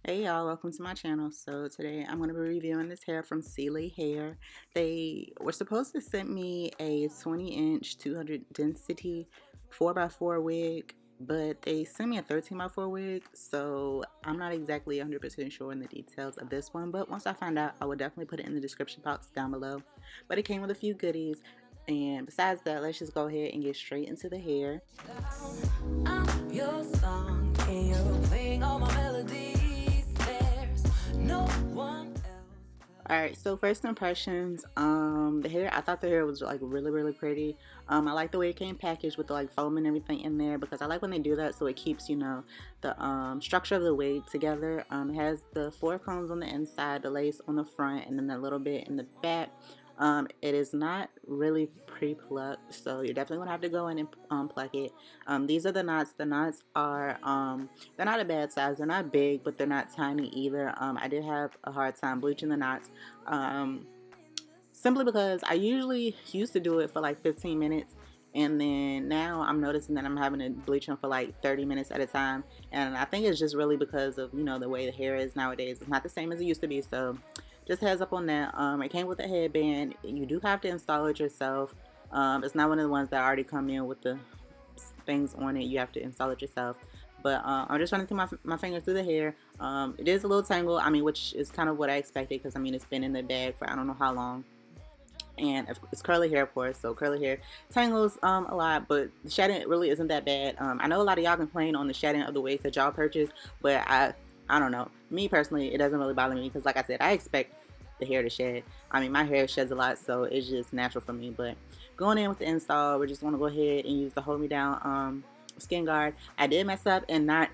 Hey y'all, welcome to my channel. So today I'm going to be reviewing this hair from Celie Hair. They were supposed to send me a 20-inch 200 density 4x4 wig, but they sent me a 13x4 wig, so I'm not exactly 100% sure in the details of this one, but once I find out, I will definitely put it in the description box down below. But it came with a few goodies, and besides that, let's just go ahead and get straight into the hair. I'm your song, and you're playing all my melodies. No one else. Alright, so first impressions, the hair, I thought the hair was like really pretty. I like the way it came packaged with the like foam and everything in there, because I like when they do that, so it keeps, the structure of the wig together. It has the 4 combs on the inside, the lace on the front, and then a little bit in the back. It is not really pre-plucked, so you're definitely gonna have to go in and pluck it. These are the knots. The knots are they're not a bad size. They're not big, but they're not tiny either. I did have a hard time bleaching the knots, simply because I usually used to do it for like 15 minutes, and then now I'm noticing that I'm having to bleach them for like 30 minutes at a time. And I think it's just really because of the way the hair is nowadays. It's not the same as it used to be, so just heads up on that. It came with a headband. You do have to install it yourself. It's not one of the ones that already come in with the things on it. You have to install it yourself. But I'm just running through my fingers through the hair. It is a little tangled, which is kind of what I expected, because it's been in the bag for I don't know how long. And it's curly hair, of course, so curly hair tangles a lot, but the shedding really isn't that bad. I know a lot of y'all complain on the shedding of the wigs that y'all purchase, but I don't know. Me personally, it doesn't really bother me, because like I said, I expect the hair to shed. My hair sheds a lot, so it's just natural for me. But going in with the install, we just want to go ahead and use the Hold Me Down skin guard. I did mess up and not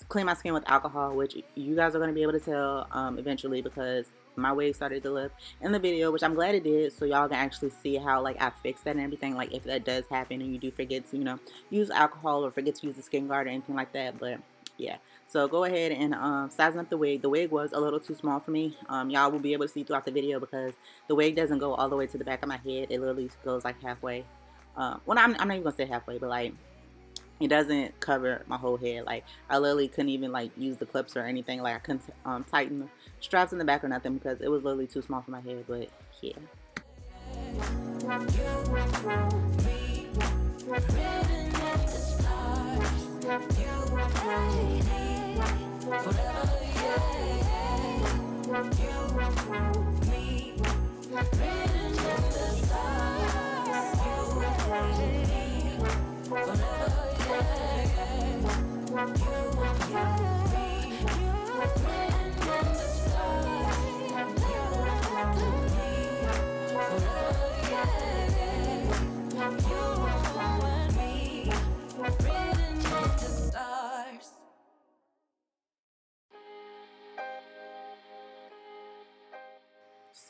clean my skin with alcohol, which you guys are going to be able to tell eventually, because my wig started to lift in the video, which I'm glad it did, so y'all can actually see how like I fixed that and everything, like if that does happen and you do forget to use alcohol or forget to use the skin guard or anything like that. But yeah, so go ahead and sizen up the wig. The wig was a little too small for me. Y'all will be able to see throughout the video, because the wig doesn't go all the way to the back of my head. It literally goes like halfway. Well, I'm not even gonna say halfway, but like it doesn't cover my whole head. Like I literally couldn't even like use the clips or anything. Like I couldn't tighten the straps in the back or nothing, because it was literally too small for my head. But yeah.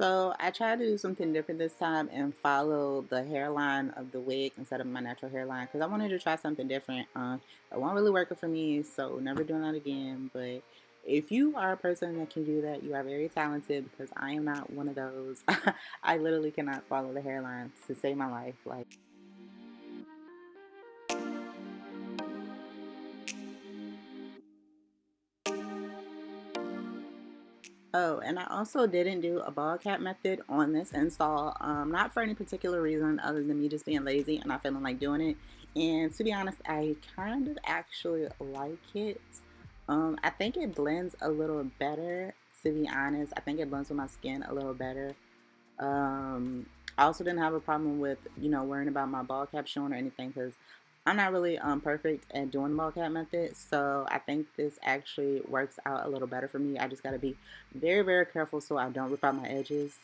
So I tried to do something different this time and follow the hairline of the wig instead of my natural hairline, because I wanted to try something different. It won't really work for me, so never doing that again. But if you are a person that can do that, you are very talented, because I am not one of those. I literally cannot follow the hairline to save my life. Like. Oh, and I also didn't do a ball cap method on this install, not for any particular reason other than me just being lazy and not feeling like doing it. And to be honest, I kind of actually like it. I think it blends a little better, to be honest. I think it blends with my skin a little better. I also didn't have a problem with, worrying about my ball cap showing or anything, because I'm not really perfect at doing the ball cap method. So I think this actually works out a little better for me. I just got to be very careful so I don't rip out my edges.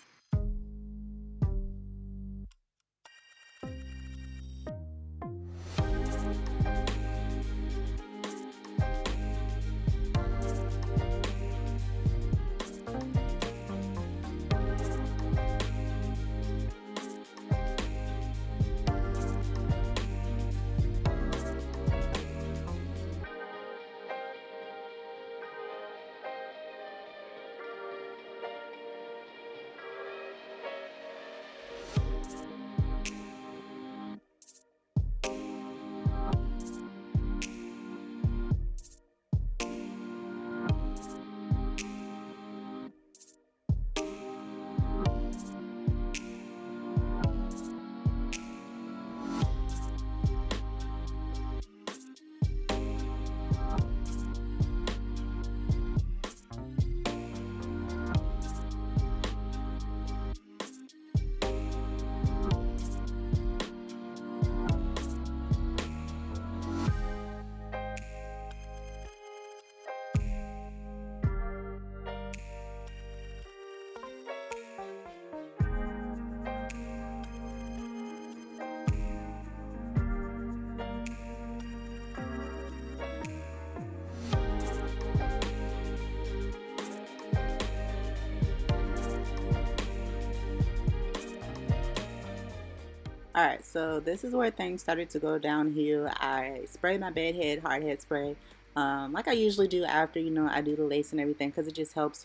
Alright, so this is where things started to go downhill. I sprayed my bed head, hard head spray, like I usually do after, I do the lace and everything because it just helps,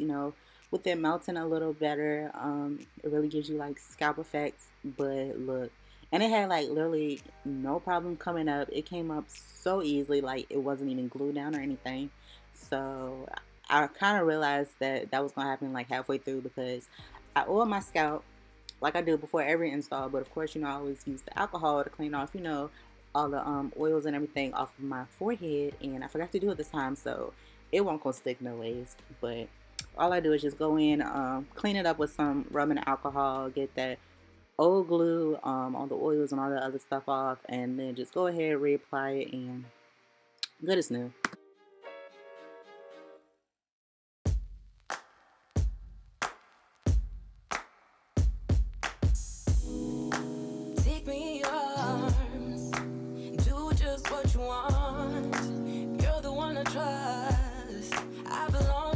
with it melting a little better. It really gives you like scalp effects, but look, and it had like literally no problem coming up. It came up so easily, like it wasn't even glued down or anything. So I kind of realized that that was going to happen like halfway through because I oiled my scalp like I do before every install. But of course, I always use the alcohol to clean off, all the oils and everything off of my forehead. And I forgot to do it this time, so it won't go stick no ways. But all I do is just go in, clean it up with some rubbing alcohol, get that old glue, all the oils and all the other stuff off, and then just go ahead, reapply it, and good as new. Take me in your arms, do just what you want. You're the one I trust. I belong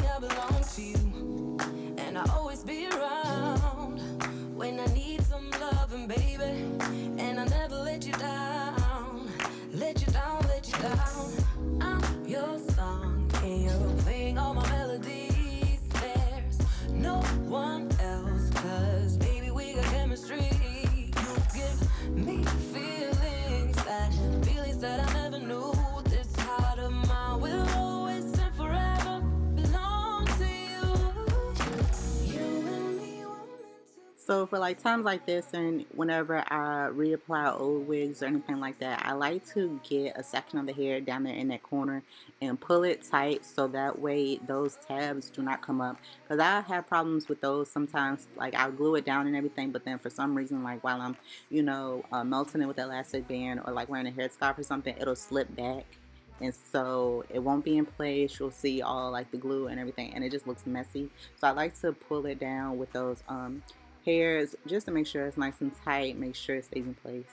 to you, and I'll always be around when I need some loving, baby. And I'll never let you down, let you down, let you down. I'm your song, and you're playing all my melodies. There's no one else, 'cause baby, we got chemistry. Me feelings that I never knew. This heart of mine will always and forever belong to you. You and me were meant to. So for like times like this, and whenever I reapply old wigs or anything like that, I like to get a section of the hair down there in that corner and pull it tight so that way those tabs do not come up. Because I have problems with those sometimes. Like I'll glue it down and everything, but then for some reason, like while I'm, melting it with the elastic band or like wearing a headscarf or something, it'll slip back. And so it won't be in place. You'll see all like the glue and everything, and it just looks messy. So I like to pull it down with those hairs just to make sure it's nice and tight, make sure it stays in place.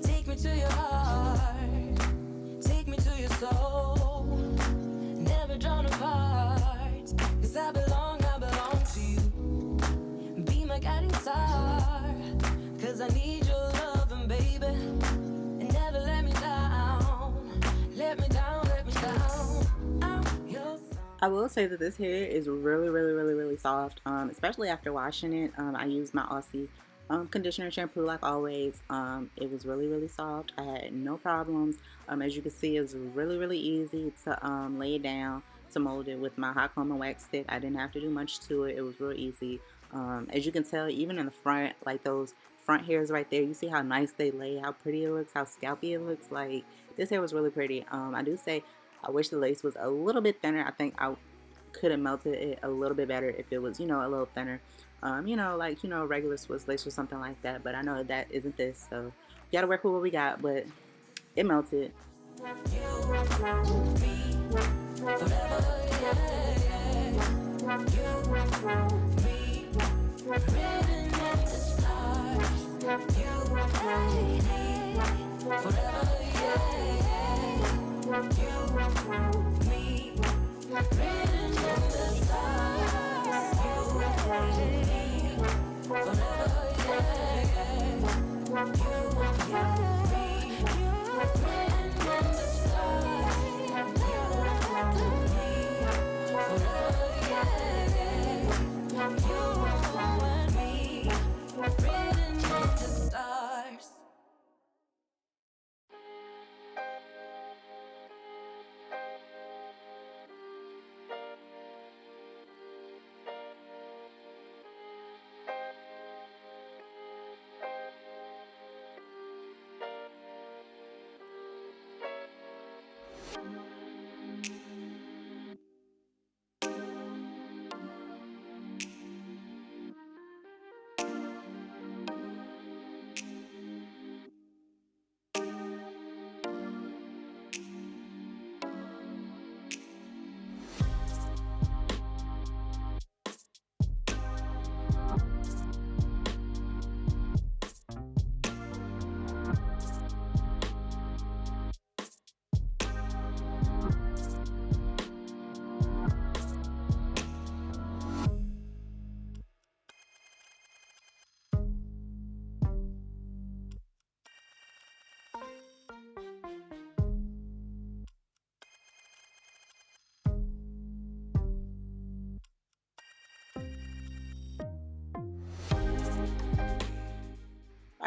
Take me to your heart, take me to your soul. Never drawn apart, 'cause I belong to you. Be my guiding star, 'cause I need your loving, baby. And never let me down, let me down, let me down. I'm your song. I will say that this hair is really, really, really, really soft, especially after washing it. I used my Aussie conditioner shampoo like always. It was really, really soft. I had no problems. As you can see, it was really, really easy to lay it down, to mold it with my hot comb and wax stick. I didn't have to do much to it. It was real easy. As you can tell, even in the front, like those front hairs right there, you see how nice they lay, how pretty it looks, how scalpy it looks. Like this hair was really pretty. I do say I wish the lace was a little bit thinner. I think I could have melted it a little bit better if it was, a little thinner. Regular Swiss lace or something like that. But I know that isn't this, so you gotta work with what we got. But it melted.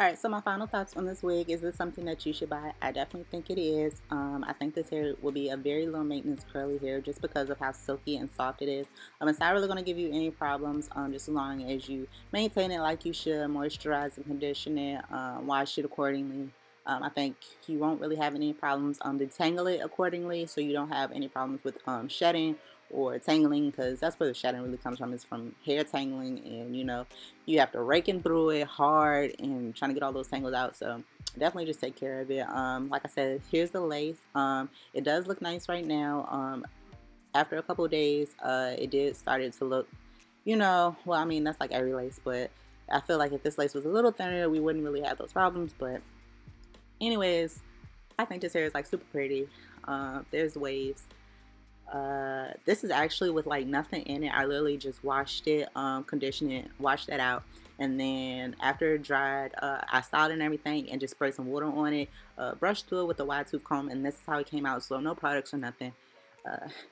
All right, so my final thoughts on this wig. Is this something that you should buy? I definitely think it is. I think this hair will be a very low maintenance curly hair just because of how silky and soft it is. It's not really going to give you any problems just as long as you maintain it like you should, moisturize and condition it, wash it accordingly. I think you won't really have any problems. Detangle it accordingly so you don't have any problems with shedding or tangling, because that's where the shedding really comes from, is from hair tangling, and you have to raking through it hard and trying to get all those tangles out. So definitely just take care of it. Like I said, here's the lace. It does look nice right now. After a couple of days, it did started to look, well, I mean, that's like every lace, but I feel like if this lace was a little thinner, we wouldn't really have those problems. But anyways, I think this hair is like super pretty. There's waves. This is actually with like nothing in it. I literally just washed it, conditioned it, washed that out, and then after it dried, I styled it and everything and just sprayed some water on it, brushed through it with a wide tooth comb, and this is how it came out. So no products or nothing.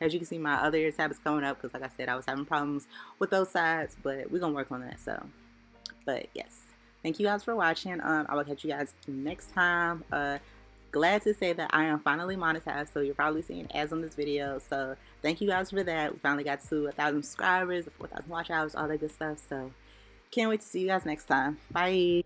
As you can see, my other ear tab is coming up because, like I said, I was having problems with those sides, but we're gonna work on that. So, but yes, thank you guys for watching. I will catch you guys next time. Glad to say that I am finally monetized, so you're probably seeing ads on this video. So thank you guys for that. We finally got to 1,000 subscribers, 4,000 watch hours, all that good stuff. So can't wait to see you guys next time. Bye.